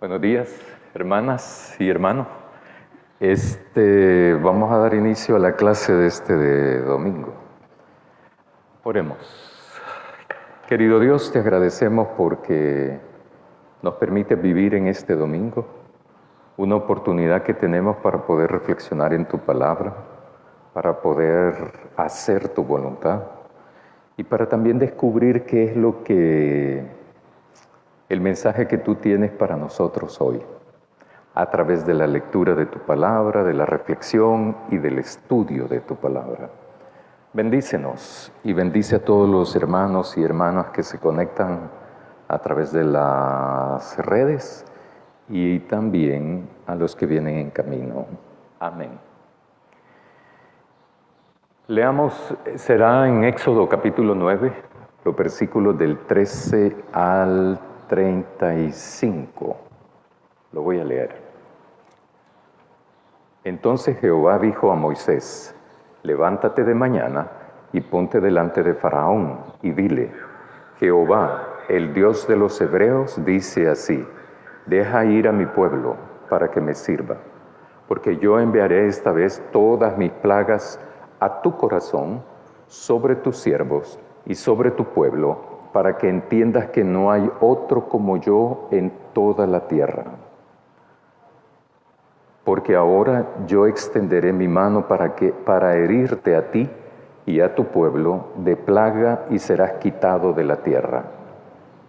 Buenos días, hermanas y hermanos. Vamos a dar inicio a la clase de domingo. Oremos. Querido Dios, te agradecemos porque nos permites vivir en este domingo, una oportunidad que tenemos para poder reflexionar en tu palabra, para poder hacer tu voluntad y para también descubrir qué es el mensaje que tú tienes para nosotros hoy, a través de la lectura de tu palabra, de la reflexión y del estudio de tu palabra. Bendícenos y bendice a todos los hermanos y hermanas que se conectan a través de las redes y también a los que vienen en camino. Amén. Leamos, será en Éxodo capítulo 9, los versículos del 13 al 35. Lo voy a leer. Entonces Jehová dijo a Moisés: levántate de mañana y ponte delante de Faraón y dile: Jehová, el Dios de los hebreos, dice así: deja ir a mi pueblo para que me sirva, porque yo enviaré esta vez todas mis plagas a tu corazón, sobre tus siervos y sobre tu pueblo, para que entiendas que no hay otro como yo en toda la tierra. Porque ahora yo extenderé mi mano para herirte a ti y a tu pueblo de plaga, y serás quitado de la tierra.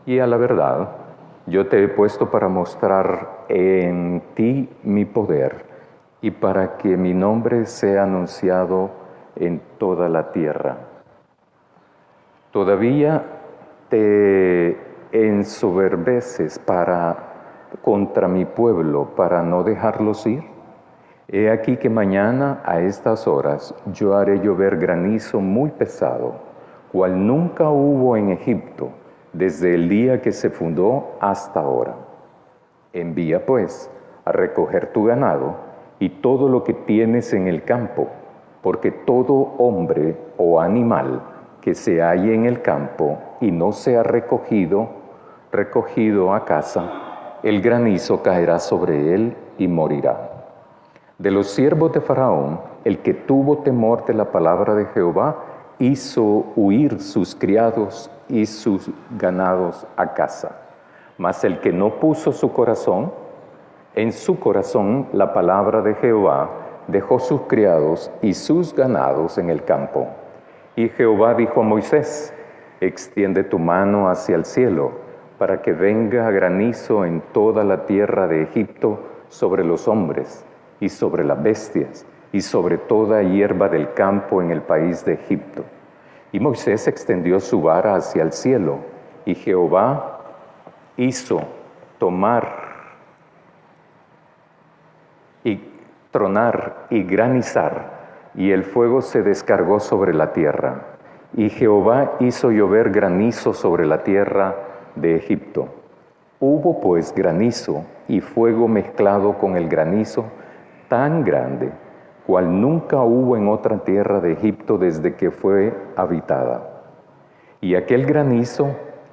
Y a la verdad, yo te he puesto para mostrar en ti mi poder, y para que mi nombre sea anunciado en toda la tierra. Todavía te ensoberbeces contra mi pueblo para no dejarlos ir. He aquí que mañana a estas horas yo haré llover granizo muy pesado, cual nunca hubo en Egipto, desde el día que se fundó hasta ahora. Envía pues a recoger tu ganado y todo lo que tienes en el campo, porque todo hombre o animal que se halle en el campo y no sea recogido a casa, el granizo caerá sobre él y morirá. De los siervos de Faraón, el que tuvo temor de la palabra de Jehová, hizo huir sus criados y sus ganados a casa. Mas el que no puso en su corazón la palabra de Jehová, dejó sus criados y sus ganados en el campo. Y Jehová dijo a Moisés: extiende tu mano hacia el cielo, para que venga granizo en toda la tierra de Egipto, sobre los hombres, y sobre las bestias, y sobre toda hierba del campo en el país de Egipto. Y Moisés extendió su vara hacia el cielo, y Jehová hizo tronar y granizar, y el fuego se descargó sobre la tierra. Y Jehová hizo llover granizo sobre la tierra de Egipto. Hubo pues granizo y fuego mezclado con el granizo, tan grande, cual nunca hubo en otra tierra de Egipto desde que fue habitada. Y aquel granizo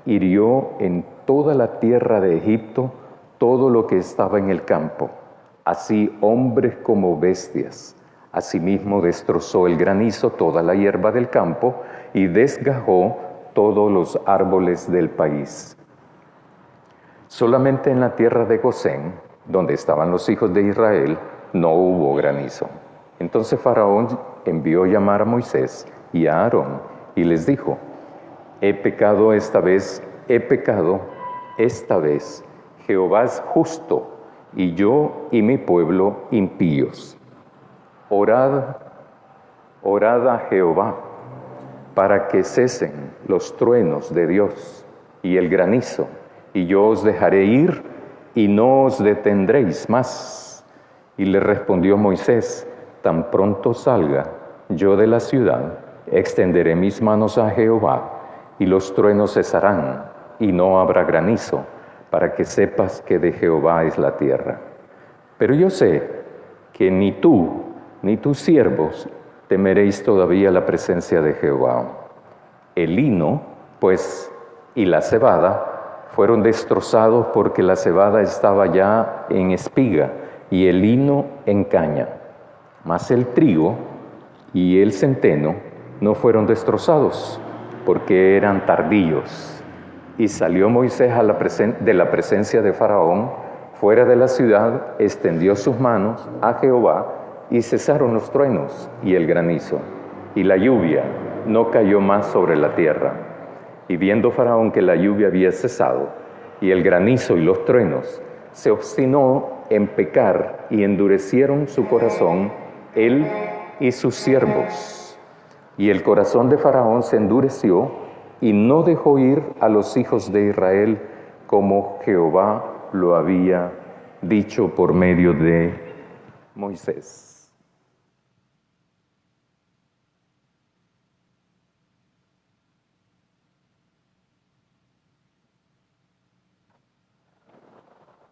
hirió en toda la tierra de Egipto todo lo que estaba en el campo, así hombres como bestias. Asimismo destrozó el granizo toda la hierba del campo y desgajó todos los árboles del país. Solamente en la tierra de Gosén, donde estaban los hijos de Israel, no hubo granizo. Entonces Faraón envió llamar a Moisés y a Aarón y les dijo: he pecado esta vez, Jehová es justo, y yo y mi pueblo impíos. Orad a Jehová, para que cesen los truenos de Dios y el granizo, y yo os dejaré ir, y no os detendréis más. Y le respondió Moisés: tan pronto salga yo de la ciudad, extenderé mis manos a Jehová, y los truenos cesarán, y no habrá granizo, para que sepas que de Jehová es la tierra. Pero yo sé que ni tú ni tus siervos temeréis todavía la presencia de Jehová. El lino, pues, y la cebada fueron destrozados porque la cebada estaba ya en espiga y el lino en caña. Mas el trigo y el centeno no fueron destrozados porque eran tardíos. Y salió Moisés de la presencia de Faraón fuera de la ciudad, extendió sus manos a Jehová y cesaron los truenos y el granizo. Y la lluvia no cayó más sobre la tierra. Y viendo Faraón que la lluvia había cesado, y el granizo y los truenos, se obstinó en pecar y endurecieron su corazón, él y sus siervos. Y el corazón de Faraón se endureció y no dejó ir a los hijos de Israel como Jehová lo había dicho por medio de Moisés.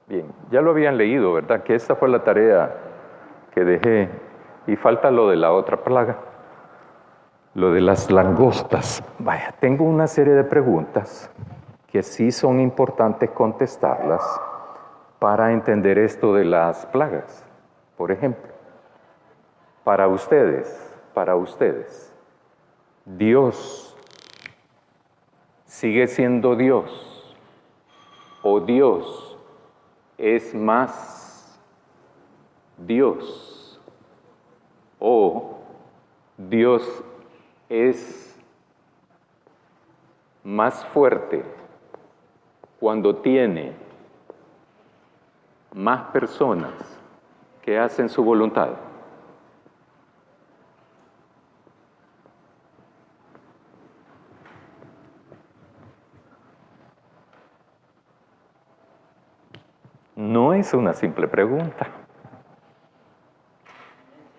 Bien, ya lo habían leído, ¿verdad? Que esta fue la tarea que dejé. Y falta lo de la otra plaga, lo de las langostas. Vaya, tengo una serie de preguntas que sí son importantes contestarlas para entender esto de las plagas. Por ejemplo, para ustedes, ¿Dios sigue siendo Dios o Dios es más Dios o Dios es más fuerte cuando tiene más personas que hacen su voluntad? No es una simple pregunta,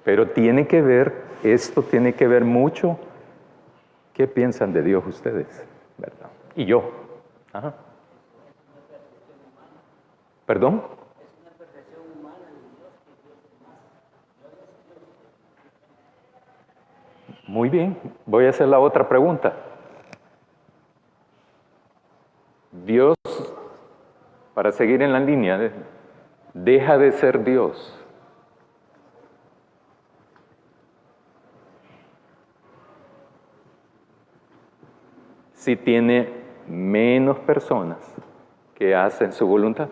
pero esto tiene que ver mucho. ¿Qué piensan de Dios ustedes? ¿Verdad? Y yo. Ajá. ¿Perdón? Muy bien, voy a hacer la otra pregunta. Dios, para seguir en la línea, deja de ser Dios si tiene menos personas que hacen su voluntad.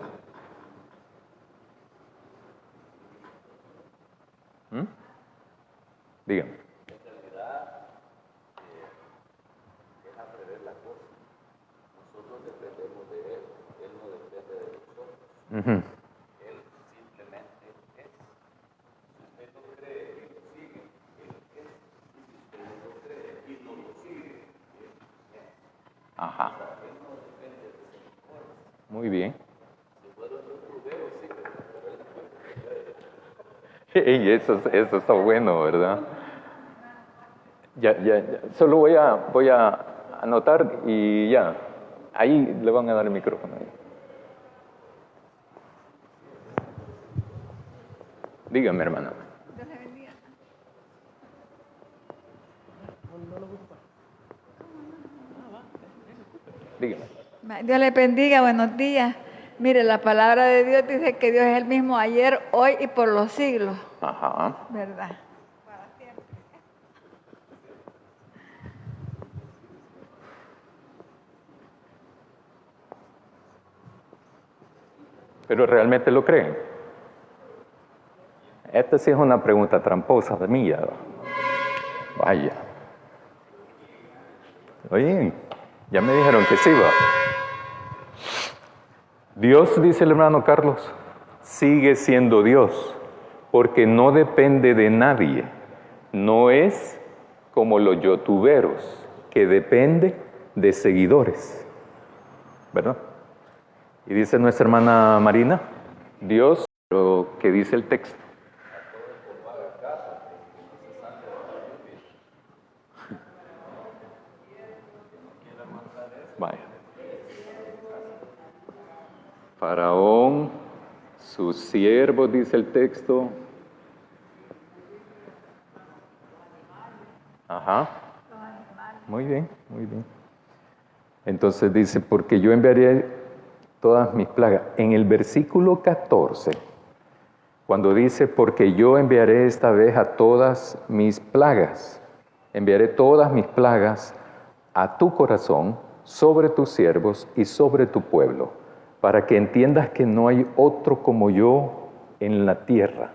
Dígame. Uh-huh. Ajá. Muy bien. Y eso está bueno, ¿verdad? Ya. Solo voy a anotar y ya. Ahí le van a dar el micrófono. Dígame, hermana. Dios le bendiga. Dígame. Dios le bendiga, buenos días. Mire, la palabra de Dios dice que Dios es el mismo ayer, hoy y por los siglos. Ajá. ¿Verdad? Para siempre. ¿Pero realmente lo creen? Esta sí es una pregunta tramposa de mí. Vaya. Oye, ya me dijeron que sí, va. Dios, dice el hermano Carlos, sigue siendo Dios, porque no depende de nadie. No es como los youtuberos, que depende de seguidores. ¿Verdad? Y dice nuestra hermana Marina, Dios, lo que dice el texto. Vaya. Faraón, sus siervos, dice el texto. Ajá. Muy bien, muy bien. Entonces dice, porque yo enviaré todas mis plagas. En el versículo 14, cuando dice, porque yo enviaré esta vez a todas mis plagas, enviaré todas mis plagas a tu corazón, sobre tus siervos y sobre tu pueblo, para que entiendas que no hay otro como yo en la tierra.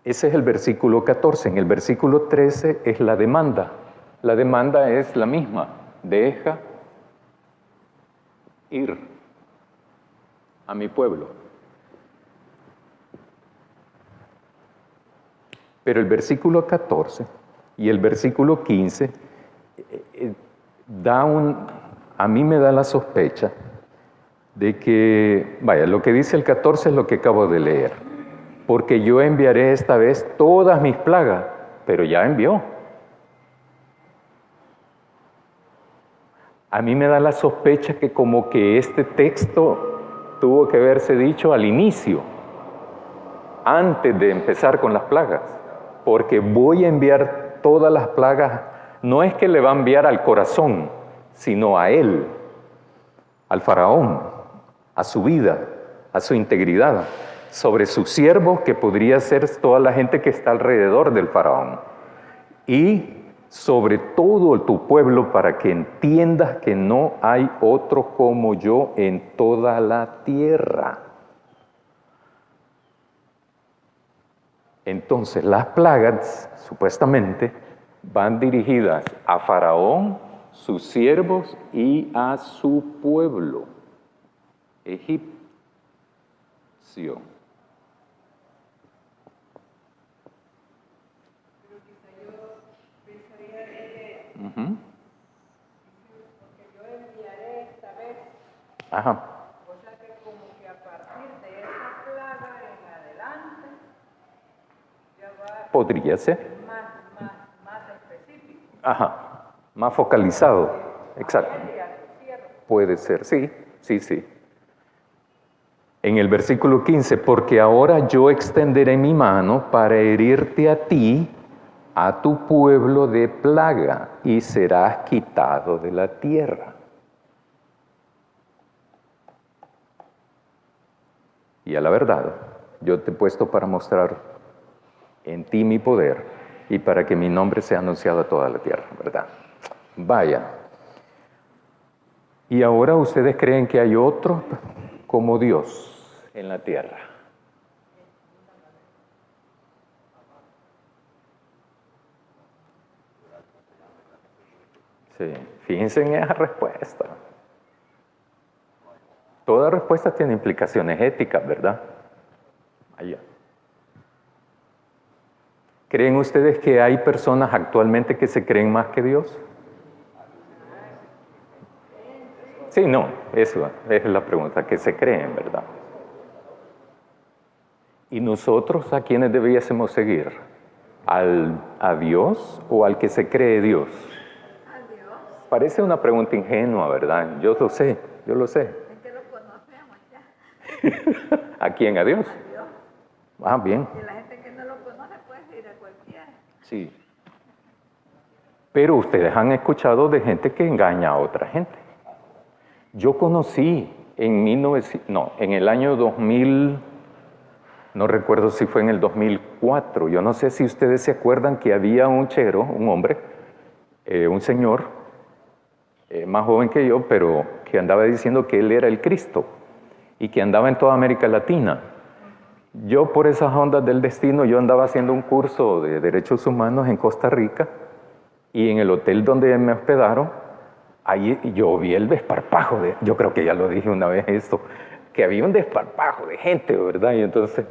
Ese es el versículo 14. En el versículo 13 es la demanda. La demanda es la misma. Deja ir a mi pueblo. Pero el versículo 14 y el versículo 15 a mí me da la sospecha de que, vaya, lo que dice el 14 es lo que acabo de leer. Porque yo enviaré esta vez todas mis plagas, pero ya envió. A mí me da la sospecha que como que este texto tuvo que haberse dicho al inicio, antes de empezar con las plagas, porque voy a enviar todas las plagas, no es que le va a enviar al corazón, sino a él, al faraón, a su vida, a su integridad, sobre sus siervos, que podría ser toda la gente que está alrededor del faraón, y sobre todo tu pueblo, para que entiendas que no hay otro como yo en toda la tierra. Entonces, las plagas, supuestamente, van dirigidas a Faraón, sus siervos y a su pueblo egipcio. Uh-huh. Porque yo enviaré esta vez. Ajá. O sea que como que a partir de esa plaga en adelante ya va Podría ser. más específico. Ajá. Más focalizado. Exacto. Puede ser, sí. En el versículo 15, porque ahora yo extenderé mi mano para herirte a ti, a tu pueblo de plaga, y serás quitado de la tierra. Y a la verdad, yo te he puesto para mostrar en ti mi poder y para que mi nombre sea anunciado a toda la tierra, ¿verdad? Vaya. Y ahora ustedes creen que hay otro como Dios en la tierra. Sí, fíjense en esa respuesta. Toda respuesta tiene implicaciones éticas, ¿verdad? Allá. ¿Creen ustedes que hay personas actualmente que se creen más que Dios? Sí, no, eso es la pregunta, que se creen, ¿verdad? ¿Y nosotros a quiénes debiésemos seguir? ¿A Dios o al que se cree Dios? A Dios. Parece una pregunta ingenua, ¿verdad? Yo lo sé. Es que lo conocemos ya. ¿A quién? ¿A Dios? A Dios. Ah, bien. Y la gente que no lo conoce puede ir a cualquiera. Sí. Pero ustedes han escuchado de gente que engaña a otra gente. Yo conocí en el año 2000, no recuerdo si fue en el 2004, yo no sé si ustedes se acuerdan que había un chero, un hombre, un señor, más joven que yo, pero que andaba diciendo que él era el Cristo y que andaba en toda América Latina. Yo, por esas ondas del destino, yo andaba haciendo un curso de Derechos Humanos en Costa Rica, y en el hotel donde me hospedaron, ahí yo vi el desparpajo yo creo que ya lo dije una vez esto, que había un desparpajo de gente, ¿verdad? Y entonces,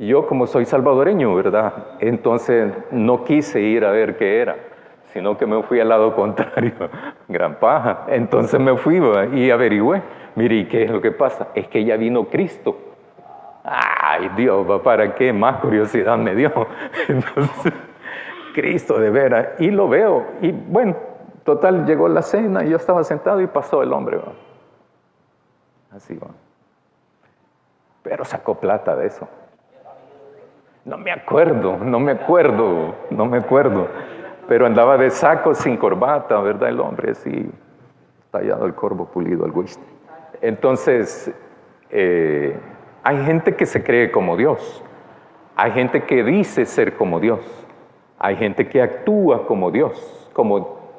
yo como soy salvadoreño, ¿verdad? Entonces no quise ir a ver qué era, sino que me fui al lado contrario, gran paja. Entonces me fui y averigüé. Mire, ¿y qué es lo que pasa? Es que ya vino Cristo. Ay, Dios, ¿para qué? Más curiosidad me dio. Entonces, Cristo de veras. Y lo veo. Y bueno, total, llegó la cena y yo estaba sentado y pasó el hombre. ¿Va? Así va. Pero sacó plata de eso. No me acuerdo. Pero andaba de saco sin corbata, ¿verdad? El hombre así, tallado el corvo pulido al huiste. Entonces, hay gente que se cree como Dios. Hay gente que dice ser como Dios. Hay gente que actúa como Dios.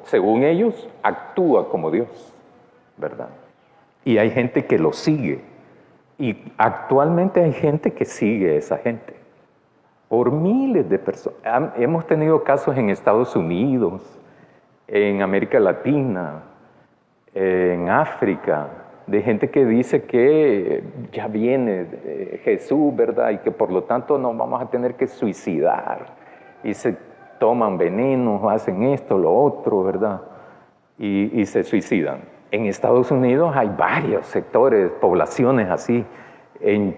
Según ellos, actúa como Dios, ¿verdad? Y hay gente que lo sigue. Y actualmente hay gente que sigue a esa gente. Por miles de personas. Hemos tenido casos en Estados Unidos, en América Latina, en África, de gente que dice que ya viene Jesús, ¿verdad? Y que por lo tanto nos vamos a tener que suicidar. Y se toman venenos, hacen esto, lo otro, ¿verdad? Y se suicidan. En Estados Unidos hay varios sectores, poblaciones así. En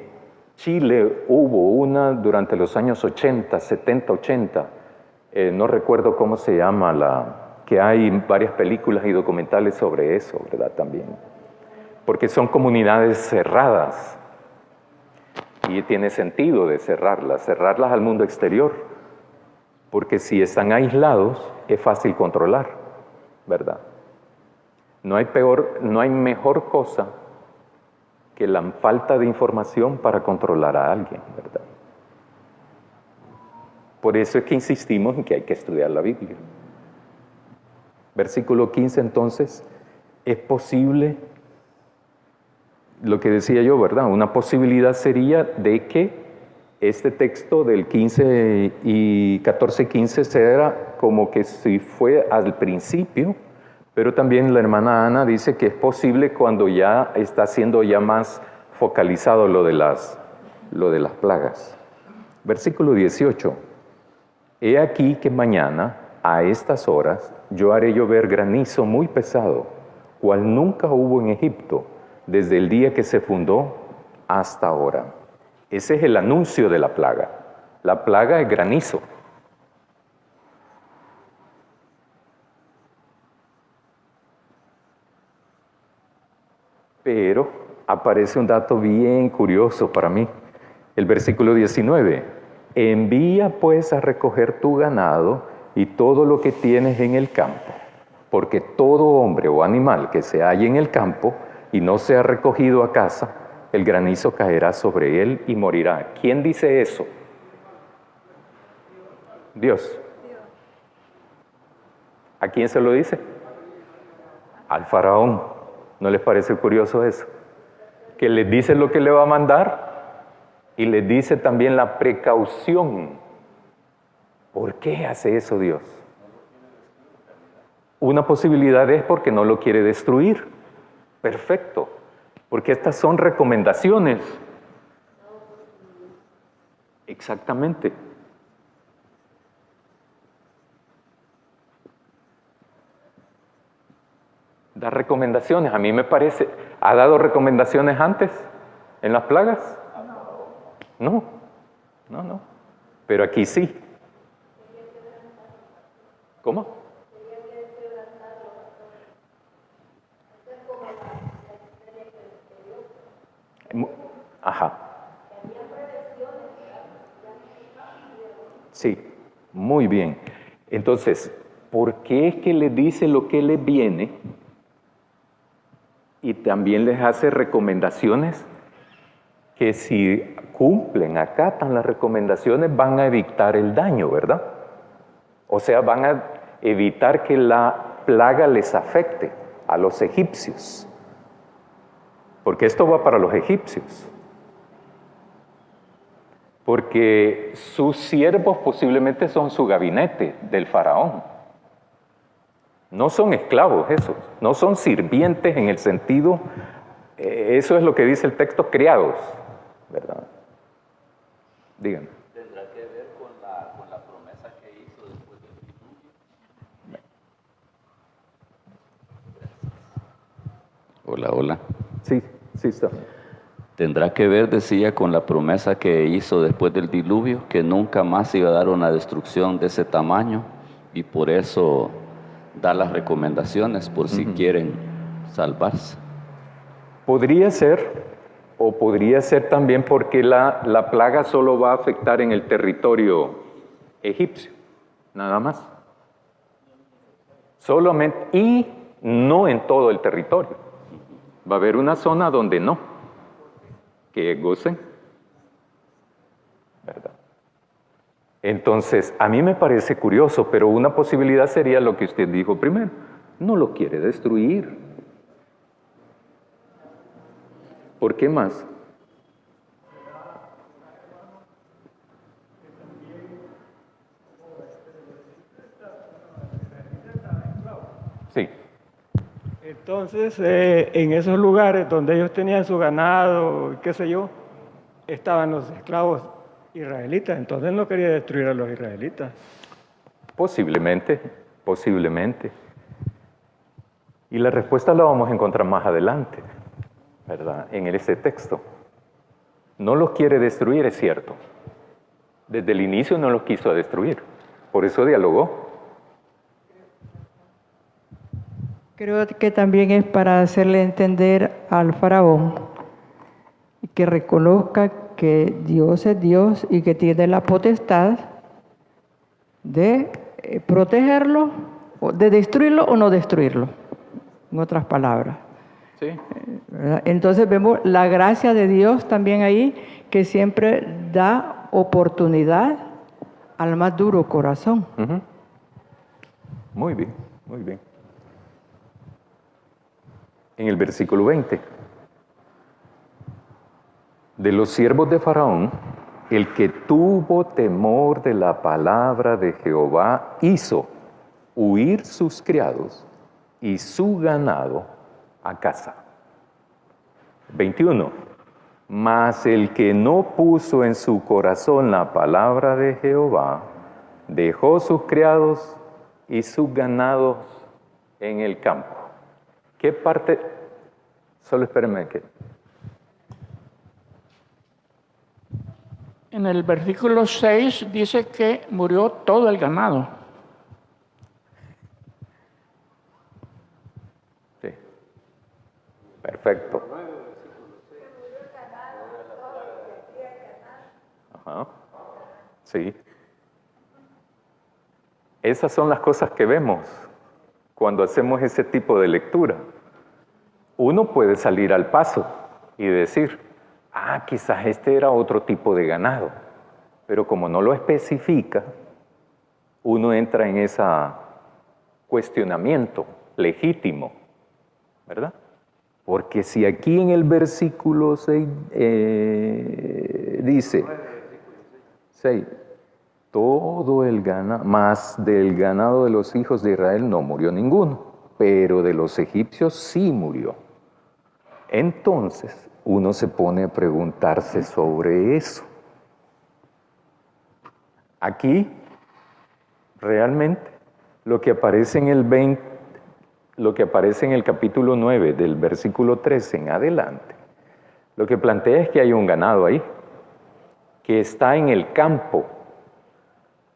Chile hubo una durante los años 80, 70, 80. No recuerdo cómo se llama que hay varias películas y documentales sobre eso, ¿verdad? También. Porque son comunidades cerradas. Y tiene sentido de cerrarlas al mundo exterior. Porque si están aislados, es fácil controlar, ¿verdad? No hay mejor cosa que la falta de información para controlar a alguien, ¿verdad? Por eso es que insistimos en que hay que estudiar la Biblia. Versículo 15, entonces, es posible, lo que decía yo, ¿verdad? Una posibilidad sería de que este texto del 15 y 14-15 sea como que si fue al principio, pero también la hermana Ana dice que es posible cuando ya está siendo ya más focalizado lo de las plagas. Versículo 18. He aquí que mañana, a estas horas, yo haré llover granizo muy pesado, cual nunca hubo en Egipto, desde el día que se fundó hasta ahora. Ese es el anuncio de la plaga. La plaga es granizo. Pero aparece un dato bien curioso para mí. El versículo 19. Envía pues a recoger tu ganado y todo lo que tienes en el campo, porque todo hombre o animal que se halle en el campo y no sea recogido a casa, el granizo caerá sobre él y morirá. ¿Quién dice eso? Dios. ¿A quién se lo dice? Al faraón. ¿No les parece curioso eso? Que les dice lo que le va a mandar y les dice también la precaución. ¿Por qué hace eso Dios? Una posibilidad es porque no lo quiere destruir. Perfecto. Porque estas son recomendaciones. Exactamente. Da recomendaciones. A mí me parece, ¿ha dado recomendaciones antes en las plagas? No. Pero aquí sí. ¿Cómo? Ajá. Sí, muy bien. Entonces, ¿por qué es que les dice lo que les viene? Y también les hace recomendaciones que si cumplen, acatan las recomendaciones, van a evitar el daño, ¿verdad? O sea, van a evitar que la plaga les afecte a los egipcios. Porque esto va para los egipcios. Porque sus siervos posiblemente son su gabinete del faraón. No son esclavos esos, no son sirvientes en el sentido, eso es lo que dice el texto, criados, ¿verdad? Díganme. ¿Tendrá que ver con la promesa que hizo después del diluvio? Hola. Sí, está. ¿Tendrá que ver, decía, con la promesa que hizo después del diluvio, que nunca más iba a dar una destrucción de ese tamaño y por eso da las recomendaciones por si quieren salvarse? Podría ser, o podría ser también porque la plaga solo va a afectar en el territorio egipcio, nada más. Solamente, y no en todo el territorio. Va a haber una zona donde no, que gocen, ¿verdad? Entonces, a mí me parece curioso, pero una posibilidad sería lo que usted dijo primero. No lo quiere destruir. ¿Por qué más? Sí. Entonces, en esos lugares donde ellos tenían su ganado, qué sé yo, estaban los esclavos israelitas. Entonces no quería destruir a los israelitas. Posiblemente, posiblemente. Y la respuesta la vamos a encontrar más adelante, ¿verdad? En ese texto. No los quiere destruir, es cierto. Desde el inicio no los quiso destruir. Por eso dialogó. Creo que también es para hacerle entender al faraón que reconozca que Dios es Dios y que tiene la potestad de protegerlo, de destruirlo o no destruirlo, en otras palabras. Sí. ¿Verdad? Entonces vemos la gracia de Dios también ahí, que siempre da oportunidad al más duro corazón. Uh-huh. Muy bien, muy bien. En el versículo 20, de los siervos de Faraón, el que tuvo temor de la palabra de Jehová hizo huir sus criados y su ganado a casa. 21. Mas el que no puso en su corazón la palabra de Jehová, dejó sus criados y sus ganados en el campo. ¿Qué parte? Solo espérenme que... En el versículo 6 dice que murió todo el ganado. Sí. Perfecto. Ajá. Sí. Esas son las cosas que vemos cuando hacemos ese tipo de lectura. Uno puede salir al paso y decir, quizás este era otro tipo de ganado, pero como no lo especifica, uno entra en ese cuestionamiento legítimo, ¿verdad? Porque si aquí en el versículo 6 dice, 6, todo el ganado, más del ganado de los hijos de Israel no murió ninguno, pero de los egipcios sí murió. Entonces, uno se pone a preguntarse sobre eso. Aquí, realmente, lo que aparece en el capítulo 9 del versículo 13 en adelante, lo que plantea es que hay un ganado ahí, que está en el campo,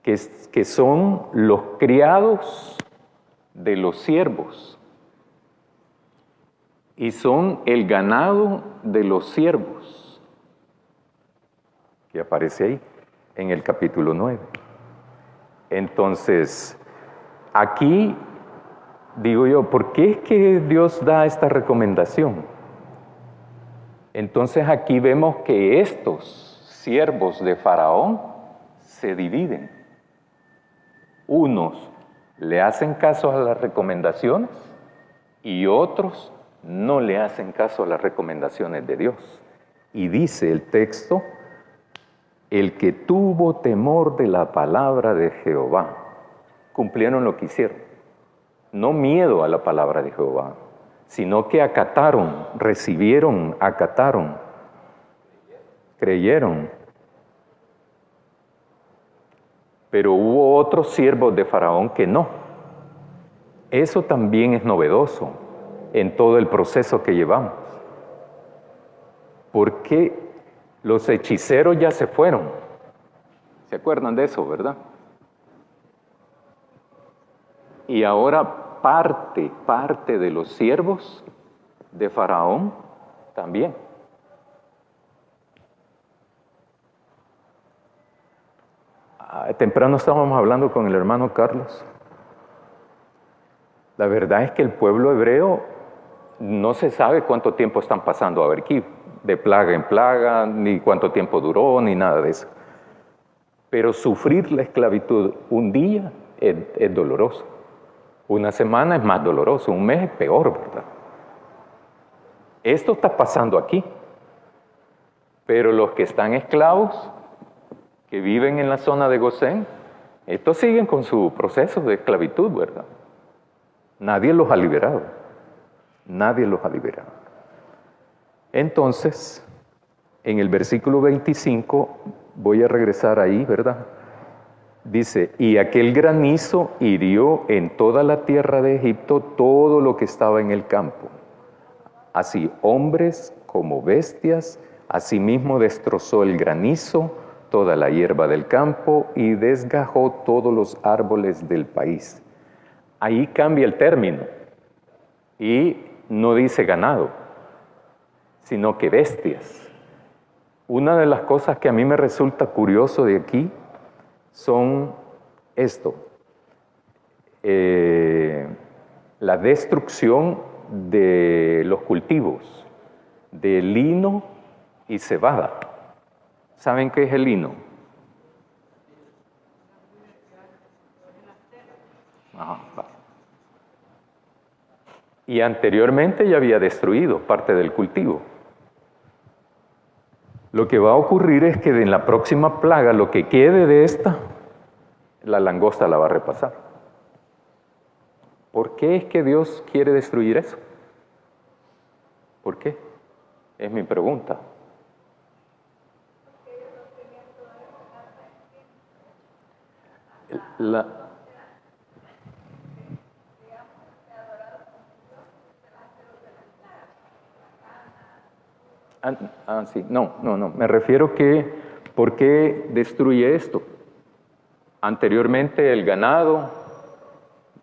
que son los criados de los siervos. Y son el ganado de los siervos, que aparece ahí, en el capítulo 9. Entonces, aquí digo yo, ¿por qué es que Dios da esta recomendación? Entonces aquí vemos que estos siervos de Faraón se dividen. Unos le hacen caso a las recomendaciones y otros no le hacen caso a las recomendaciones de Dios. Y dice el texto, el que tuvo temor de la palabra de Jehová, cumplieron lo que hicieron. No miedo a la palabra de Jehová, sino que acataron, recibieron, acataron, creyeron. Pero hubo otros siervos de Faraón que no. Eso también es novedoso en todo el proceso que llevamos. Porque los hechiceros ya se fueron. ¿Se acuerdan de eso, verdad? Y ahora parte de los siervos de Faraón también. Temprano estábamos hablando con el hermano Carlos. La verdad es que el pueblo hebreo no se sabe cuánto tiempo están pasando aquí, de plaga en plaga, ni cuánto tiempo duró, ni nada de eso. Pero sufrir la esclavitud un día es doloroso. Una semana es más doloroso, un mes es peor, ¿verdad? Esto está pasando aquí. Pero los que están esclavos, que viven en la zona de Gosén, estos siguen con su proceso de esclavitud, ¿verdad? Nadie los ha liberado. Nadie los ha liberado. Entonces, en el versículo 25, voy a regresar ahí, ¿verdad? Dice, y aquel granizo hirió en toda la tierra de Egipto todo lo que estaba en el campo, así hombres como bestias, asimismo destrozó el granizo toda la hierba del campo y desgajó todos los árboles del país. Ahí cambia el término y no dice ganado, sino que bestias. Una de las cosas que a mí me resulta curioso de aquí son esto, la destrucción de los cultivos, de lino y cebada. ¿Saben qué es el lino? Ajá, va. Y anteriormente ya había destruido parte del cultivo. Lo que va a ocurrir es que en la próxima plaga, lo que quede de esta, la langosta la va a repasar. ¿Por qué es que Dios quiere destruir eso? ¿Por qué? Es mi pregunta. Sí, no, me refiero que, ¿por qué destruye esto? Anteriormente el ganado,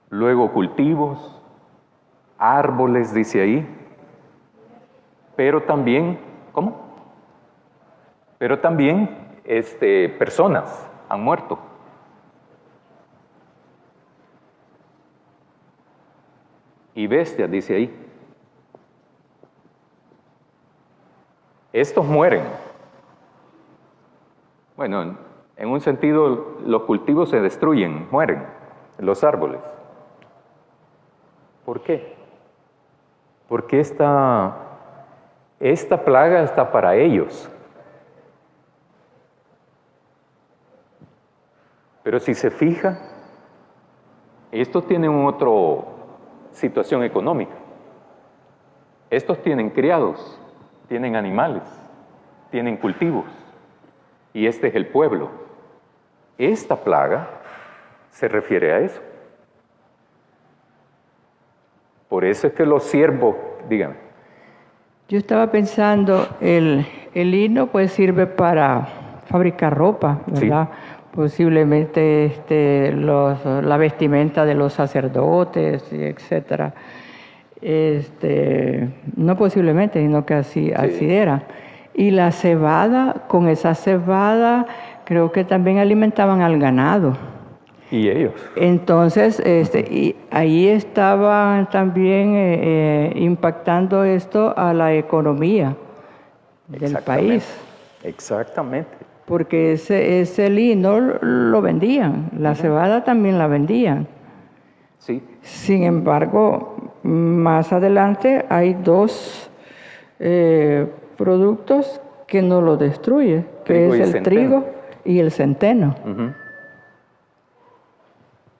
luego cultivos, árboles, dice ahí, pero también, ¿cómo? Pero también personas han muerto. Y bestias, dice ahí. Estos mueren. Bueno, en un sentido, los cultivos se destruyen, mueren, los árboles. ¿Por qué? Porque esta plaga está para ellos. Pero si se fija, estos tienen otra situación económica. Estos tienen criados, tienen animales, tienen cultivos, y este es el pueblo. Esta plaga se refiere a eso. Por eso es que los siervos, díganme. Yo estaba pensando, el lino pues sirve para fabricar ropa, ¿verdad? Sí. Posiblemente la vestimenta de los sacerdotes, etcétera. No posiblemente, sino que así era. Y la cebada, con esa cebada creo que también alimentaban al ganado. Y ellos. Entonces, y ahí estaba también impactando esto a la economía del país. Exactamente. Porque ese lino lo vendían, la cebada también la vendían. Sí. Sin embargo, más adelante hay dos productos que no lo destruye, que es el trigo y el centeno.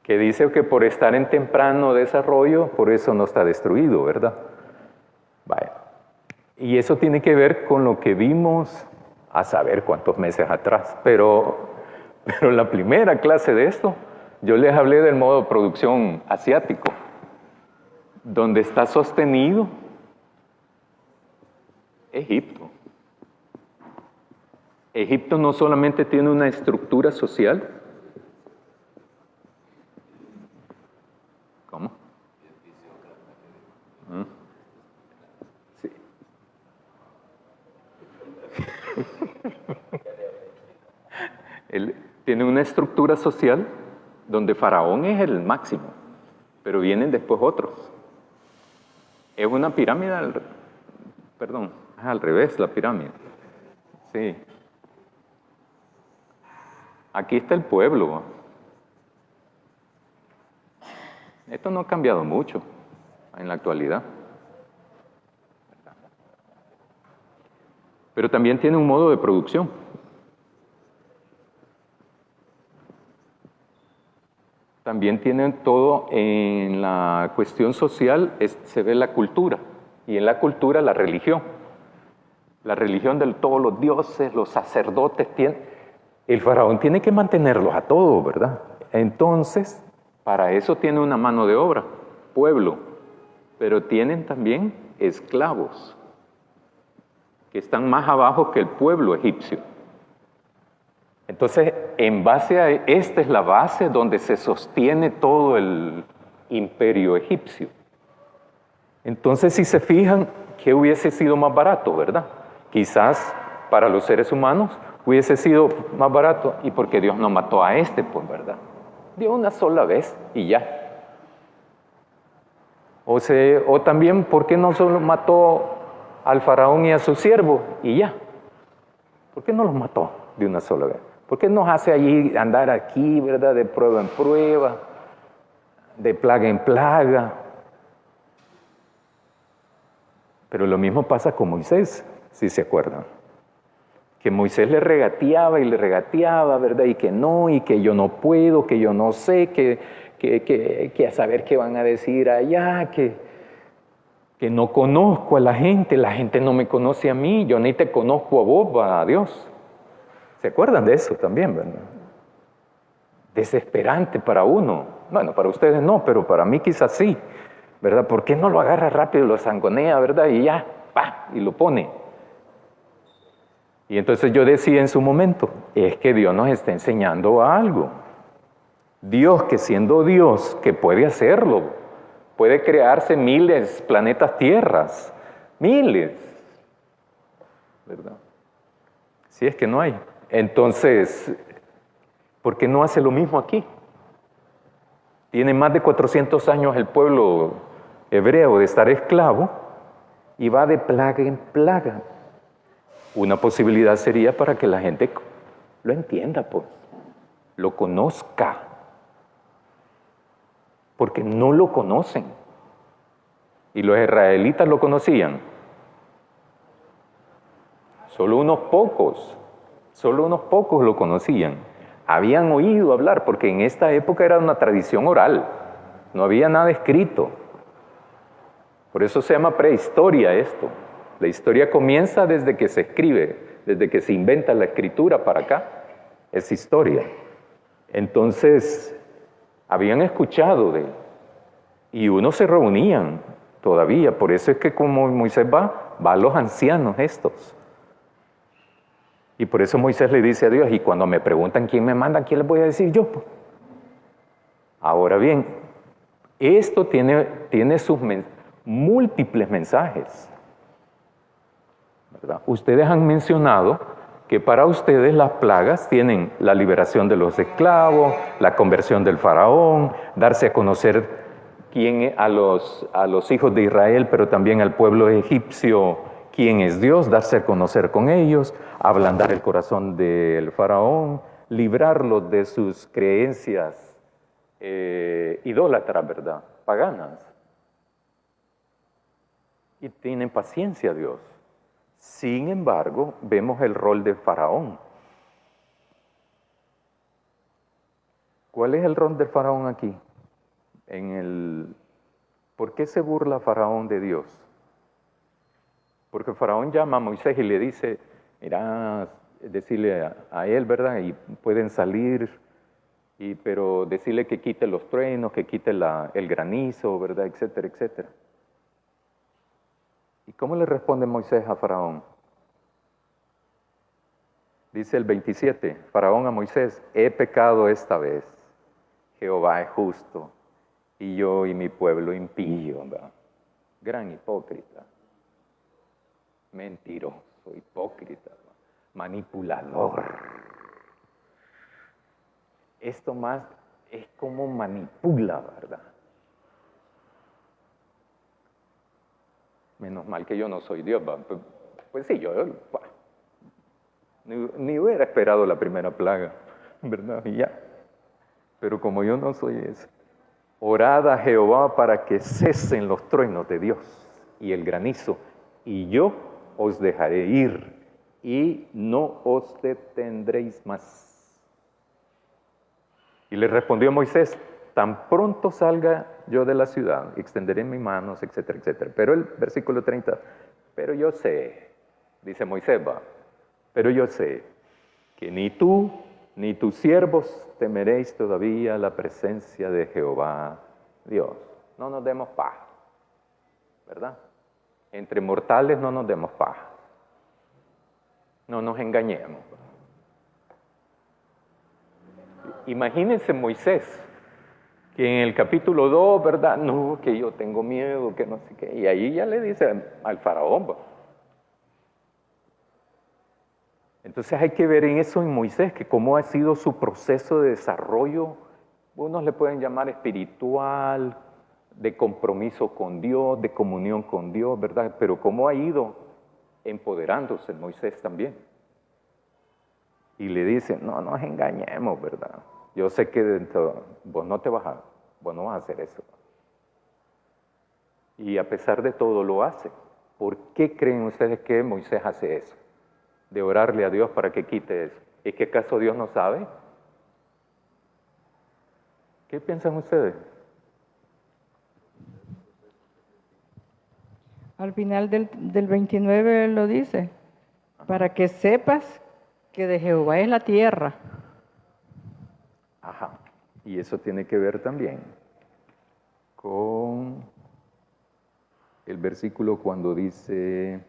Que dice que por estar en temprano desarrollo, por eso no está destruido, ¿verdad? Vaya. Y eso tiene que ver con lo que vimos a saber cuántos meses atrás. Pero la primera clase de esto, yo les hablé del modo de producción asiático, donde está sostenido Egipto. Egipto no solamente tiene una estructura social. ¿Cómo? Sí. Él tiene una estructura social donde Faraón es el máximo, pero vienen después otros. Es una pirámide, perdón, es al revés la pirámide. Sí. Aquí está el pueblo. Esto no ha cambiado mucho en la actualidad. Pero también tiene un modo de producción. También tiene todo en la cuestión social, se ve la cultura. Y en la cultura la religión. La religión de todos los dioses, los sacerdotes, el faraón tiene que mantenerlos a todos, ¿verdad? Entonces, para eso tiene una mano de obra, pueblo. Pero tienen también esclavos, que están más abajo que el pueblo egipcio. Entonces, en base a esta es la base donde se sostiene todo el imperio egipcio. Entonces, si se fijan, ¿qué hubiese sido más barato, verdad? Quizás para los seres humanos hubiese sido más barato, y porque Dios no mató a este, pues, ¿verdad? Dio una sola vez y ya. O también, ¿por qué no solo mató al faraón y a su siervo y ya? ¿Por qué no los mató de una sola vez? ¿Por qué nos hace allí andar aquí, verdad, de prueba en prueba, de plaga en plaga? Pero lo mismo pasa con Moisés, si se acuerdan. Que Moisés le regateaba y le regateaba, ¿verdad? Y que yo no puedo, que yo no sé, que a saber qué van a decir allá, que no conozco a la gente no me conoce a mí, yo ni te conozco a vos, a Dios. ¿Se acuerdan de eso también, verdad? Desesperante para uno. Bueno, para ustedes no, pero para mí quizás sí, ¿verdad? ¿Por qué no lo agarra rápido, lo zangonea, verdad? Y ya, ¡pah! Y lo pone. Y entonces yo decía en su momento, es que Dios nos está enseñando algo. Dios, que siendo Dios, que puede hacerlo, puede crearse miles planetas tierras, miles, ¿verdad? Si es que no hay. Entonces, ¿por qué no hace lo mismo aquí? Tiene más de 400 años el pueblo hebreo de estar esclavo y va de plaga en plaga. Una posibilidad sería para que la gente lo entienda, pues, lo conozca, porque no lo conocen. Y los israelitas lo conocían. Solo unos pocos lo conocían. Habían oído hablar, porque en esta época era una tradición oral, no había nada escrito. Por eso se llama prehistoria esto. La historia comienza desde que se escribe, desde que se inventa la escritura para acá, es historia. Entonces, habían escuchado de él, y unos se reunían todavía, por eso es que como Moisés va a los ancianos estos. Y por eso Moisés le dice a Dios, y cuando me preguntan quién me manda, ¿quién les voy a decir yo? Ahora bien, esto tiene sus múltiples mensajes, ¿verdad? Ustedes han mencionado que para ustedes las plagas tienen la liberación de los esclavos, la conversión del faraón, darse a conocer a los hijos de Israel, pero también al pueblo egipcio, quién es Dios, darse a conocer con ellos, ablandar el corazón del faraón, librarlos de sus creencias idólatras, ¿verdad? Paganas. Y tienen paciencia Dios. Sin embargo, vemos el rol del faraón. ¿Cuál es el rol del faraón aquí? ¿Por qué se burla faraón de Dios? Porque el faraón llama a Moisés y le dice, mira, decirle a él, ¿verdad? Y pueden salir, pero decirle que quite los truenos, que quite el granizo, ¿verdad? Etcétera, etcétera. ¿Y cómo le responde Moisés a faraón? Dice el 27, faraón a Moisés, he pecado esta vez, Jehová es justo, y yo y mi pueblo impío, ¿verdad? Gran hipócrita, mentiroso, hipócrita, manipulador. Esto más es como manipula, ¿verdad? Menos mal que yo no soy Dios, ¿va? Pues sí, yo ni hubiera esperado la primera plaga, ¿verdad? Y ya. Pero como yo no soy ese, orad a Jehová para que cesen los truenos de Dios y el granizo, y yo os dejaré ir y no os detendréis más. Y le respondió Moisés, tan pronto salga yo de la ciudad, extenderé mis manos, etcétera, etcétera. Pero el versículo 30, pero yo sé, dice Moisés, va, pero yo sé que ni tú ni tus siervos temeréis todavía la presencia de Jehová Dios. No nos demos paja, ¿verdad? Entre mortales no nos demos paja. No nos engañemos. Imagínense Moisés, que en el capítulo 2, ¿verdad? No, que yo tengo miedo, que no sé qué. Y ahí ya le dice al faraón. Entonces hay que ver en eso en Moisés, que cómo ha sido su proceso de desarrollo, unos le pueden llamar espiritual, de compromiso con Dios, de comunión con Dios, ¿verdad? Pero cómo ha ido empoderándose Moisés también. Y le dice, no nos engañemos, ¿verdad? Yo sé que vos no vas a hacer eso. Y a pesar de todo lo hace. ¿Por qué creen ustedes que Moisés hace eso? De orarle a Dios para que quite eso. ¿Es que acaso Dios no sabe? ¿Qué piensan ustedes? Al final del 29 lo dice, para que sepas que de Jehová es la tierra. Ajá. Y eso tiene que ver también con el versículo cuando dice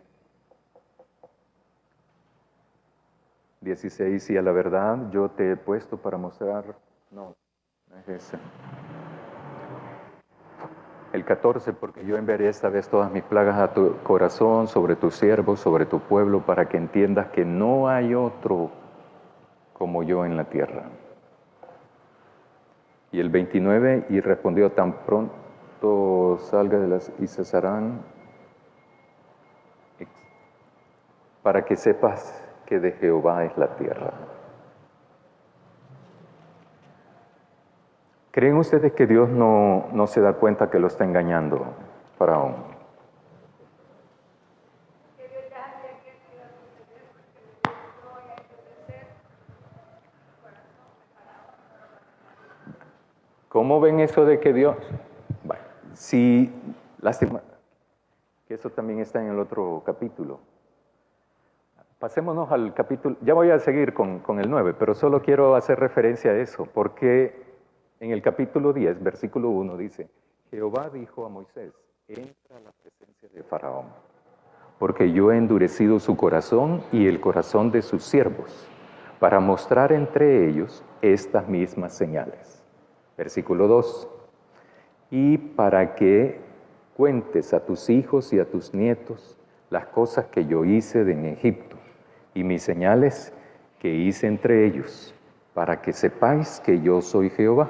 16, y a la verdad yo te he puesto para mostrar, no es ese. El 14, porque yo enviaré esta vez todas mis plagas a tu corazón, sobre tus siervos, sobre tu pueblo, para que entiendas que no hay otro como yo en la tierra. Y el 29, y respondió, tan pronto salga de las y cesarán, para que sepas que de Jehová es la tierra. ¿Creen ustedes que Dios no se da cuenta que lo está engañando, Faraón? ¿Cómo ven eso de que Dios? Bueno, sí, lástima, que eso también está en el otro capítulo. Pasémonos al capítulo, ya voy a seguir con el 9, pero solo quiero hacer referencia a eso, porque en el capítulo 10, versículo 1 dice, Jehová dijo a Moisés, entra a la presencia de Faraón, porque yo he endurecido su corazón y el corazón de sus siervos, para mostrar entre ellos estas mismas señales. Versículo 2, y para que cuentes a tus hijos y a tus nietos las cosas que yo hice en Egipto, y mis señales que hice entre ellos, para que sepáis que yo soy Jehová.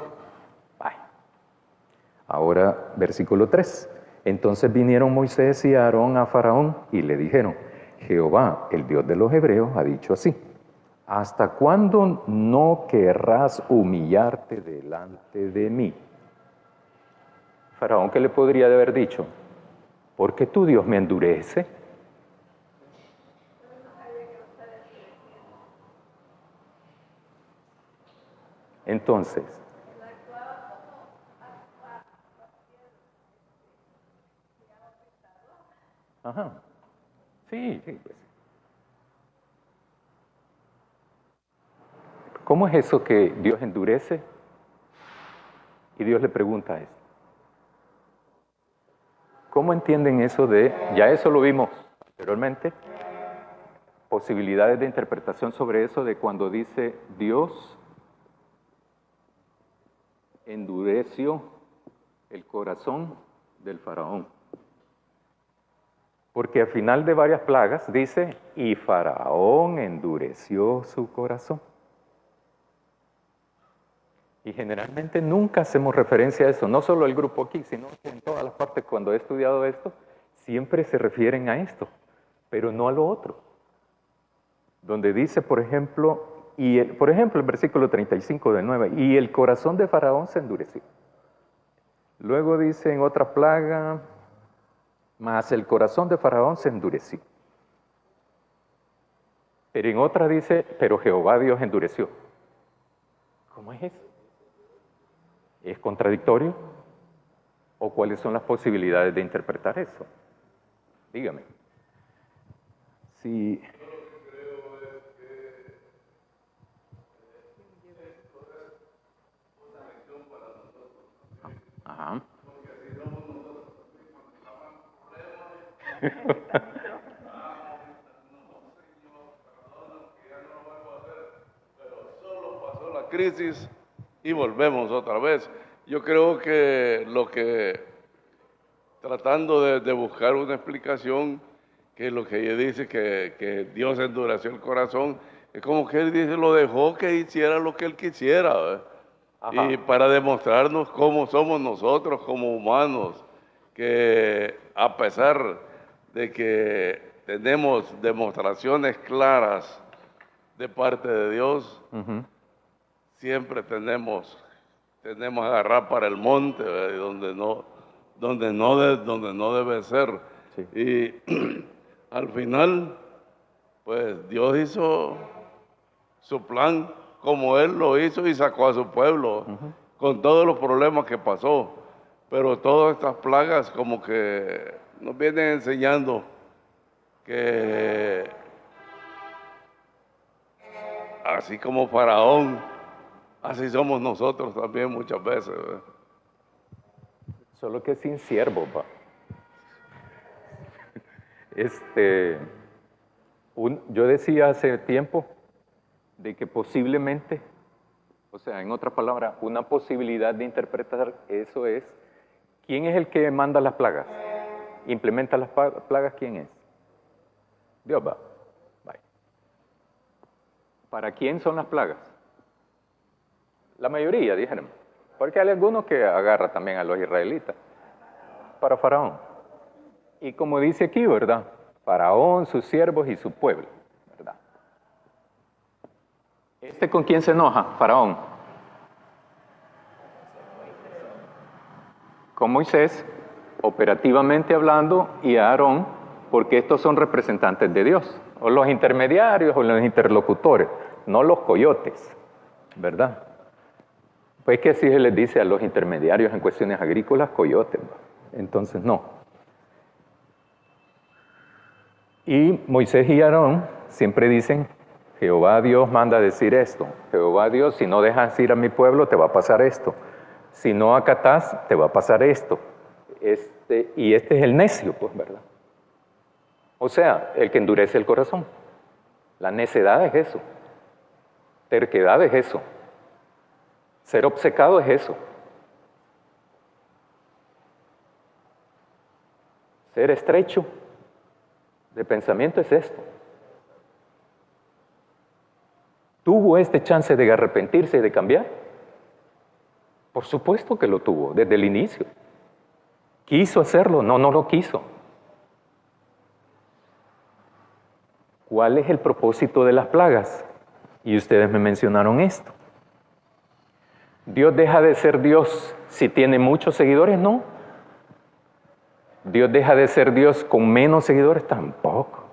Ahora, versículo 3. Entonces vinieron Moisés y Aarón a Faraón y le dijeron, Jehová, el Dios de los hebreos, ha dicho así, ¿hasta cuándo no querrás humillarte delante de mí? Faraón, ¿qué le podría haber dicho? ¿Por qué tu Dios me endurece? Entonces, ajá, sí, pues. ¿Cómo es eso que Dios endurece? Y Dios le pregunta a esto. ¿Cómo entienden eso de, ya eso lo vimos anteriormente, posibilidades de interpretación sobre eso de cuando dice Dios endureció el corazón del faraón? Porque al final de varias plagas dice, y Faraón endureció su corazón. Y generalmente nunca hacemos referencia a eso, no solo el grupo aquí, sino que en todas las partes cuando he estudiado esto, siempre se refieren a esto, pero no a lo otro. Donde dice, por ejemplo, el versículo 35 de 9, y el corazón de Faraón se endureció. Luego dice en otra plaga, mas el corazón de Faraón se endureció. Pero en otra dice, pero Jehová Dios endureció. ¿Cómo es eso? ¿Es contradictorio? ¿O cuáles son las posibilidades de interpretar eso? Dígame. Si... Ajá. Pasó la crisis y volvemos otra vez. Yo creo que tratando de buscar una explicación, que lo que ella dice que Dios endureció el corazón, es como que él dice, lo dejó que hiciera lo que él quisiera, ¿verdad? Y para demostrarnos cómo somos nosotros como humanos, que a pesar de que tenemos demostraciones claras de parte de Dios, siempre tenemos a agarrar para el monte, ¿verdad? donde no debe ser. Sí. Y al final, pues Dios hizo su plan como Él lo hizo y sacó a su pueblo, con todos los problemas que pasó. Pero todas estas plagas como que nos vienen enseñando que así como Faraón, así somos nosotros también muchas veces, ¿verdad? Solo que sin siervo, pa. Yo decía hace tiempo de que posiblemente, o sea, en otra palabra, una posibilidad de interpretar eso es, ¿quién es el que manda las plagas? ¿Implementa las plagas? ¿Quién es? Dios va. Bye. ¿Para quién son las plagas? La mayoría, dijeron. Porque hay algunos que agarra también a los israelitas. Para Faraón. Y como dice aquí, ¿verdad? Faraón, sus siervos y su pueblo, ¿verdad? ¿Con quién se enoja? Faraón. Con Moisés, operativamente hablando, y a Aarón, porque estos son representantes de Dios, o los intermediarios o los interlocutores, no los coyotes, ¿verdad? Pues que así se les dice a los intermediarios en cuestiones agrícolas, coyotes, ¿verdad? Entonces no. Y Moisés y Aarón siempre dicen, Jehová Dios manda decir esto, Jehová Dios, si no dejas ir a mi pueblo, te va a pasar esto. Si no acatás, te va a pasar esto. Y este es el necio, pues, ¿verdad? O sea, el que endurece el corazón. La necedad es eso. Terquedad es eso. Ser obcecado es eso. Ser estrecho de pensamiento es esto. ¿Tuvo este chance de arrepentirse y de cambiar? Por supuesto que lo tuvo, desde el inicio. ¿Quiso hacerlo? No, no lo quiso. ¿Cuál es el propósito de las plagas? Y ustedes me mencionaron esto. ¿Dios deja de ser Dios si tiene muchos seguidores? No. ¿Dios deja de ser Dios con menos seguidores? Tampoco.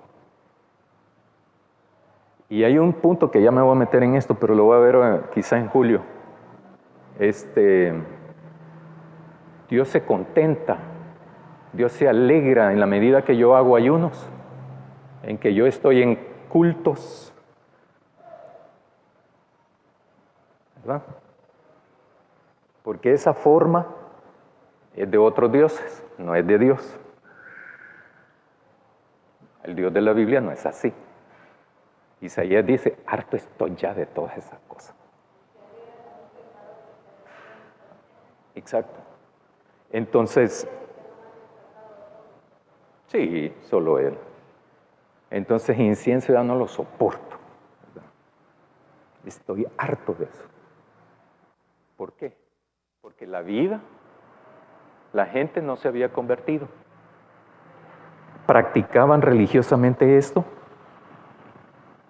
Y hay un punto que ya me voy a meter en esto, pero lo voy a ver quizá en julio. Dios se contenta, Dios se alegra en la medida que yo hago ayunos, en que yo estoy en cultos, ¿verdad? Porque esa forma es de otros dioses, no es de Dios. El Dios de la Biblia no es así. Isaías dice, harto estoy ya de todas esas cosas. Exacto. Entonces, sí, solo Él. Entonces, incienso ya no lo soporto, ¿verdad? Estoy harto de eso. ¿Por qué? Porque la gente no se había convertido. practicaban religiosamente esto.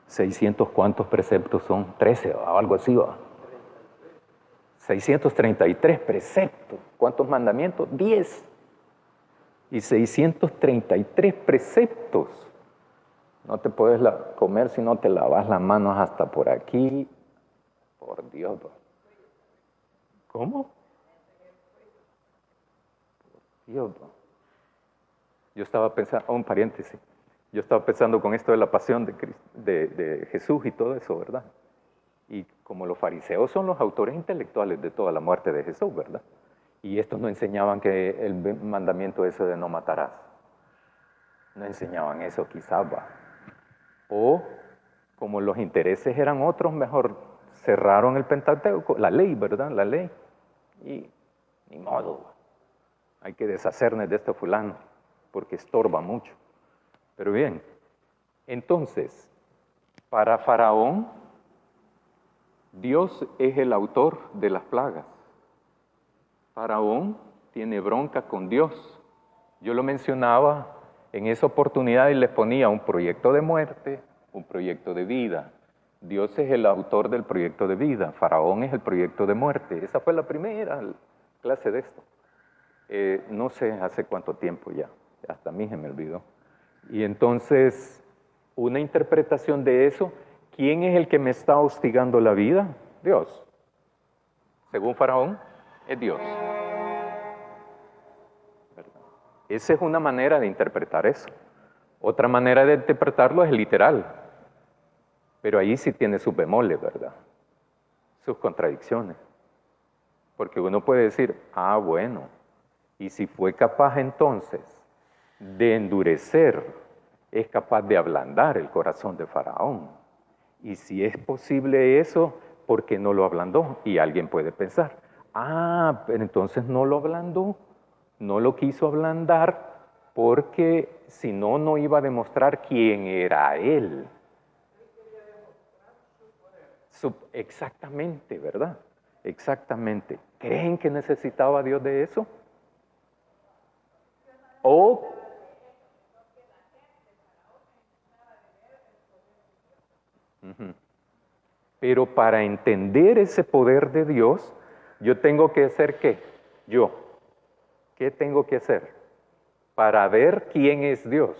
600, ¿cuántos preceptos son? 13 o algo así, ¿va? 633 preceptos. ¿Cuántos mandamientos? 10. Y 633 preceptos. No te puedes comer si no te lavas las manos hasta por aquí. Por Dios. ¿Cómo? Por Dios. Yo estaba pensando, un paréntesis, yo estaba pensando con esto de la pasión de Jesús y todo eso, ¿verdad? Y como los fariseos son los autores intelectuales de toda la muerte de Jesús, ¿verdad? Y estos no enseñaban que el mandamiento ese de no matarás. No enseñaban eso quizás, ¿va? O como los intereses eran otros, mejor cerraron el Pentateuco, la ley, ¿verdad? La ley. Y ni modo, hay que deshacernos de este fulano, porque estorba mucho. Pero bien, entonces, para Faraón, Dios es el autor de las plagas. Faraón tiene bronca con Dios. Yo lo mencionaba en esa oportunidad y les ponía un proyecto de muerte, un proyecto de vida. Dios es el autor del proyecto de vida, Faraón es el proyecto de muerte. Esa fue la primera clase de esto. No sé hace cuánto tiempo ya, hasta a mí se me olvidó. Y entonces, una interpretación de eso, ¿quién es el que me está hostigando la vida? Dios. Según Faraón, es Dios. ¿Verdad? Esa es una manera de interpretar eso. Otra manera de interpretarlo es literal. Pero ahí sí tiene sus bemoles, ¿verdad? Sus contradicciones. Porque uno puede decir, ah, bueno, y si fue capaz entonces de endurecer, es capaz de ablandar el corazón de Faraón. Y si es posible eso, ¿por qué no lo ablandó? Y alguien puede pensar, ah, pero entonces no lo ablandó, no lo quiso ablandar, porque si no, no iba a demostrar quién era él. Exactamente, ¿verdad? Exactamente. ¿Creen que necesitaba Dios de eso? O pero para entender ese poder de Dios, yo tengo que hacer ¿qué? Yo. ¿Qué tengo que hacer? Para ver quién es Dios.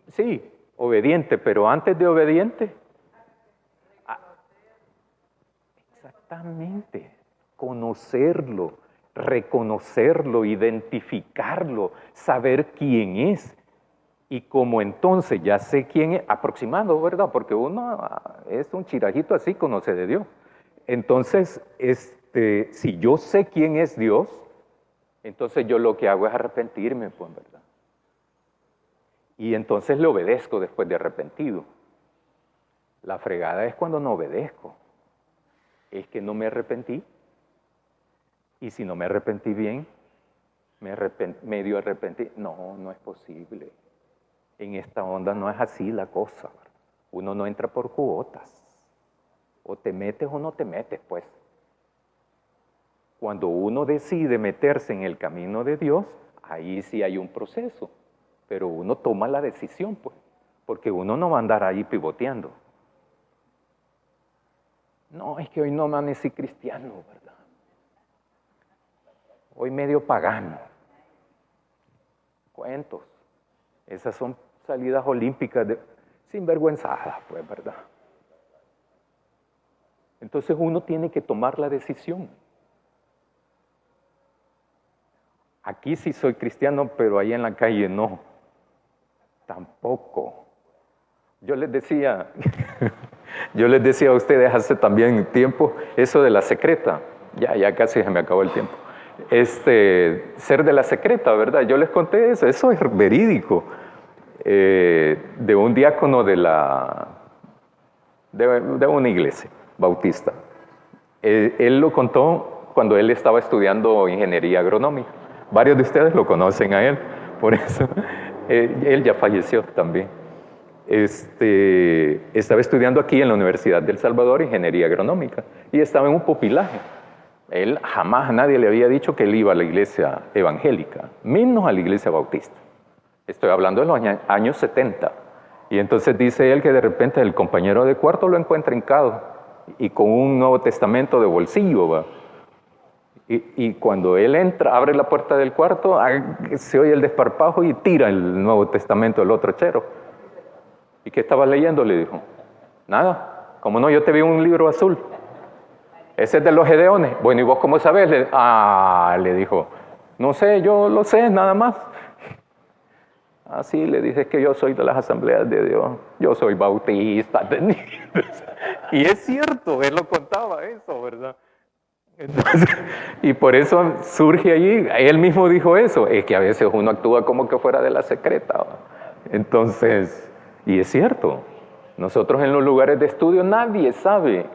Sí, obediente, pero antes de obediente. Exactamente. Conocerlo, reconocerlo, identificarlo, saber quién es. Y como entonces ya sé quién es, aproximado, ¿verdad? Porque uno es un chirajito así, conoce de Dios. Entonces, si yo sé quién es Dios, entonces yo lo que hago es arrepentirme, pues, ¿verdad? Y entonces le obedezco después de arrepentido. La fregada es cuando no obedezco. Es que no me arrepentí. Y si no me arrepentí bien, medio arrepentí. No, no es posible. En esta onda no es así la cosa. Uno no entra por cuotas. O te metes o no te metes, pues. Cuando uno decide meterse en el camino de Dios, ahí sí hay un proceso. Pero uno toma la decisión, pues. Porque uno no va a andar ahí pivoteando. No, es que hoy no amanecí cristiano, ¿verdad? Hoy medio pagano. Cuentos. Esas son salidas olímpicas sinvergüenzadas, pues, ¿verdad? Entonces uno tiene que tomar la decisión. Aquí sí soy cristiano, pero ahí en la calle no. Tampoco. Yo les decía a ustedes hace también tiempo, eso de la secreta. Ya casi se me acabó el tiempo. Ser de la secreta, ¿verdad? Yo les conté eso es verídico. De un diácono de una iglesia bautista. Él lo contó cuando él estaba estudiando ingeniería agronómica. Varios de ustedes lo conocen a él, por eso. Él ya falleció también. Estaba estudiando aquí en la Universidad del Salvador ingeniería agronómica y estaba en un pupilaje. Él jamás a nadie le había dicho que él iba a la iglesia evangélica, menos a la iglesia bautista. Estoy hablando de los años 70. Y entonces dice él que de repente el compañero de cuarto lo encuentra hincado y con un Nuevo Testamento de bolsillo, ¿va? Y cuando él entra, abre la puerta del cuarto, se oye el desparpajo y tira el Nuevo Testamento del otro chero. ¿Y qué estabas leyendo? Le dijo. Nada. ¿Cómo no? Yo te vi un libro azul. Ese es de los Gedeones. Bueno, ¿y vos cómo sabés? Le dijo. No sé, yo lo sé, nada más. Así le dices que yo soy de las asambleas de Dios. Yo soy bautista. Y es cierto, él lo contaba eso, ¿verdad? Entonces, y por eso surge allí, él mismo dijo eso, es que a veces uno actúa como que fuera de la secreta, ¿va? Entonces, y es cierto, nosotros en los lugares de estudio nadie sabe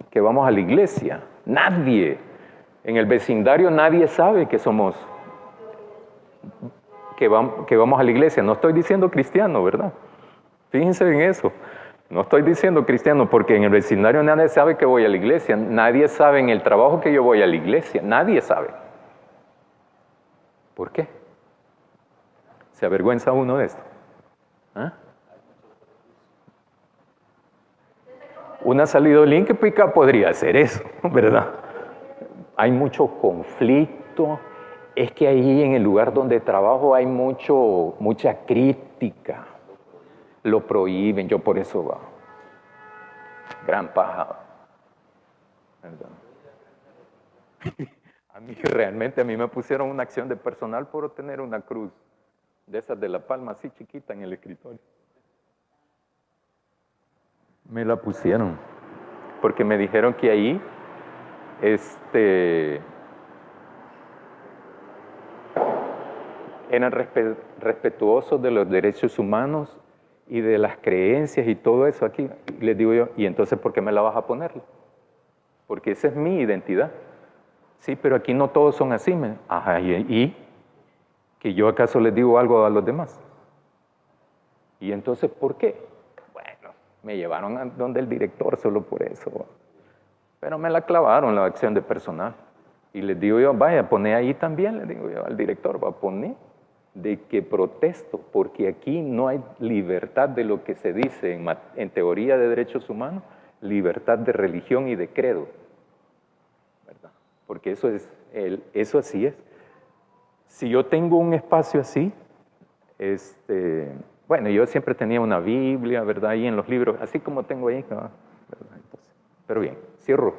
que vamos a la iglesia, nadie, en el vecindario nadie sabe que somos, que vamos a la iglesia, no estoy diciendo cristiano, ¿verdad? Fíjense en eso. No estoy diciendo cristiano porque en el vecindario nadie sabe que voy a la iglesia, nadie sabe en el trabajo que yo voy a la iglesia, nadie sabe. ¿Por qué? ¿Se avergüenza uno de esto? ¿Ah? Una salida olímpica podría ser eso, ¿verdad? Hay mucho conflicto, es que ahí en el lugar donde trabajo hay mucha crítica. Lo prohíben, yo por eso va. Gran paja. A mí me pusieron una acción de personal por tener una cruz de esas de La Palma, así chiquita en el escritorio. Me la pusieron porque me dijeron que ahí eran respetuosos de los derechos humanos y de las creencias y todo eso aquí. Y les digo yo, ¿y entonces por qué me la vas a poner? Porque esa es mi identidad. Sí, pero aquí no todos son así. Ajá, ¿y que yo acaso les digo algo a los demás? ¿Y entonces por qué? Bueno, me llevaron a donde el director solo por eso. Pero me la clavaron la acción de personal. Y les digo yo, vaya, poné ahí también, le digo yo al director, va a poner de que protesto, porque aquí no hay libertad de lo que se dice en teoría de derechos humanos, libertad de religión y de credo, ¿verdad? Porque eso así es. Si yo tengo un espacio así, bueno, yo siempre tenía una Biblia, ¿verdad? Ahí en los libros, así como tengo ahí, ¿verdad? Entonces, pero bien, cierro.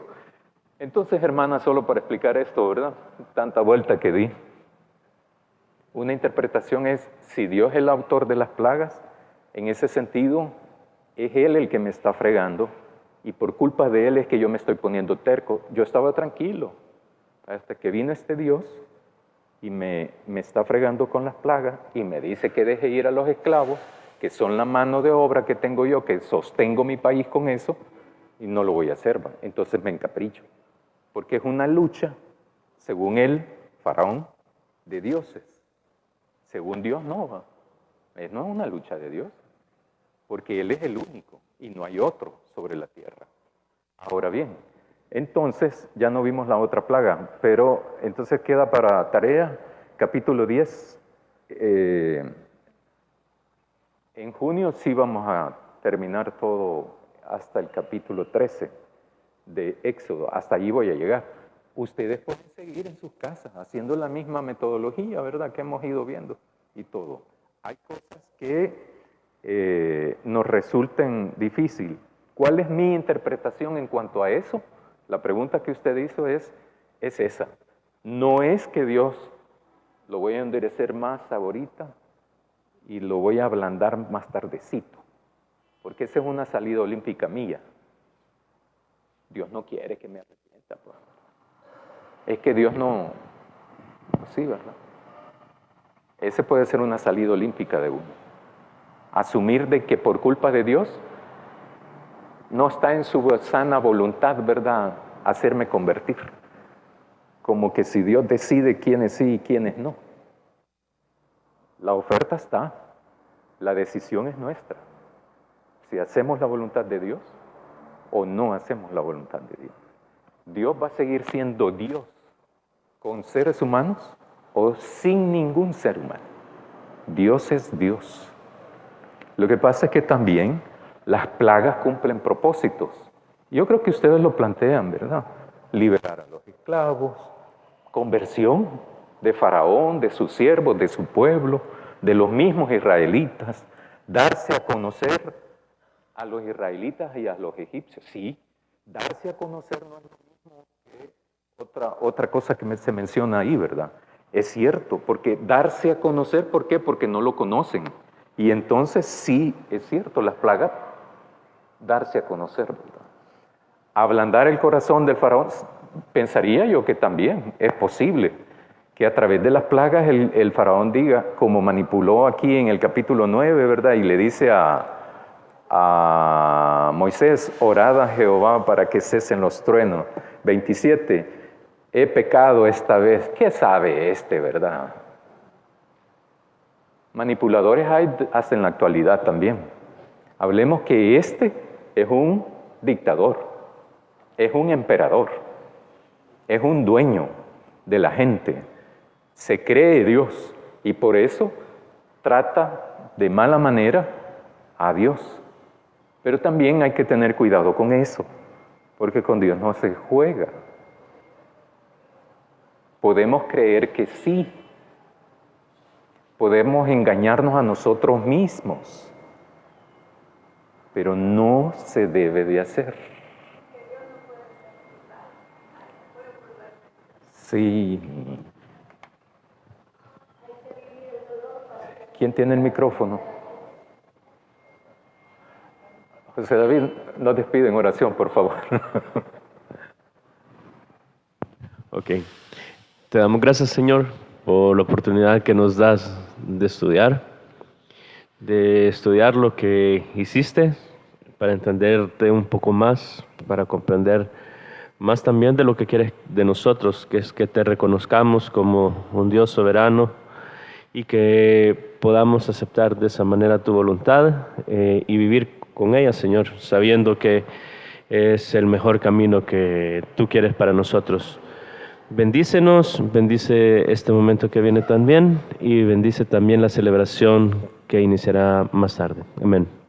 Entonces, hermana, solo para explicar esto, ¿verdad? Tanta vuelta que di. Una interpretación es, si Dios es el autor de las plagas, en ese sentido, es Él el que me está fregando y por culpa de Él es que yo me estoy poniendo terco. Yo estaba tranquilo hasta que vino este Dios y me está fregando con las plagas y me dice que deje ir a los esclavos, que son la mano de obra que tengo yo, que sostengo mi país con eso, y no lo voy a hacer, ¿va? Entonces me encapricho, porque es una lucha, según él, Faraón, de dioses. Según Dios no, ¿va? No es una lucha de Dios, porque Él es el único y no hay otro sobre la tierra. Ahora bien, entonces ya no vimos la otra plaga, pero entonces queda para tarea capítulo 10. En junio sí vamos a terminar todo hasta el capítulo 13 de Éxodo, hasta allí voy a llegar. Ustedes pueden seguir en sus casas haciendo la misma metodología, ¿verdad? Que hemos ido viendo y todo. Hay cosas que nos resulten difíciles. ¿Cuál es mi interpretación en cuanto a eso? La pregunta que usted hizo es esa. No es que Dios lo voy a endurecer más ahorita y lo voy a ablandar más tardecito, porque esa es una salida olímpica mía. Dios no quiere que me arrepienta, pues. Es que Dios no... Sí, ¿verdad? Ese puede ser una salida olímpica de uno. Asumir de que por culpa de Dios no está en su sana voluntad, ¿verdad?, hacerme convertir. Como que si Dios decide quiénes sí y quiénes no. La oferta está, la decisión es nuestra. Si hacemos la voluntad de Dios o no hacemos la voluntad de Dios. Dios va a seguir siendo Dios con seres humanos o sin ningún ser humano. Dios es Dios. Lo que pasa es que también las plagas cumplen propósitos. Yo creo que ustedes lo plantean, ¿verdad? Liberar a los esclavos, conversión de Faraón, de sus siervos, de su pueblo, de los mismos israelitas, darse a conocer a los israelitas y a los egipcios. Sí, darse a conocer no es lo mismo que otra cosa que se menciona ahí, ¿verdad? Es cierto, porque darse a conocer, ¿por qué? Porque no lo conocen. Y entonces sí, es cierto, las plagas, darse a conocer, ¿verdad? Ablandar el corazón del faraón, pensaría yo que también es posible que a través de las plagas el faraón diga, como manipuló aquí en el capítulo 9, ¿verdad? Y le dice a Moisés, orad a Jehová para que cesen los truenos. 27, he pecado esta vez. ¿Qué sabe verdad? Manipuladores hay hasta en la actualidad también. Hablemos que es un dictador, es un emperador, es un dueño de la gente. Se cree Dios y por eso trata de mala manera a Dios. Pero también hay que tener cuidado con eso, porque con Dios no se juega. Podemos creer que sí, podemos engañarnos a nosotros mismos, pero no se debe de hacer. Sí. ¿Quién tiene el micrófono? José David, nos despide en oración, por favor. Ok. Te damos gracias, Señor, por la oportunidad que nos das de estudiar lo que hiciste, para entenderte un poco más, para comprender más también de lo que quieres de nosotros, que es que te reconozcamos como un Dios soberano y que podamos aceptar de esa manera tu voluntad y vivir con ella, Señor, sabiendo que es el mejor camino que tú quieres para nosotros. Bendícenos, bendice este momento que viene también y bendice también la celebración que iniciará más tarde. Amén.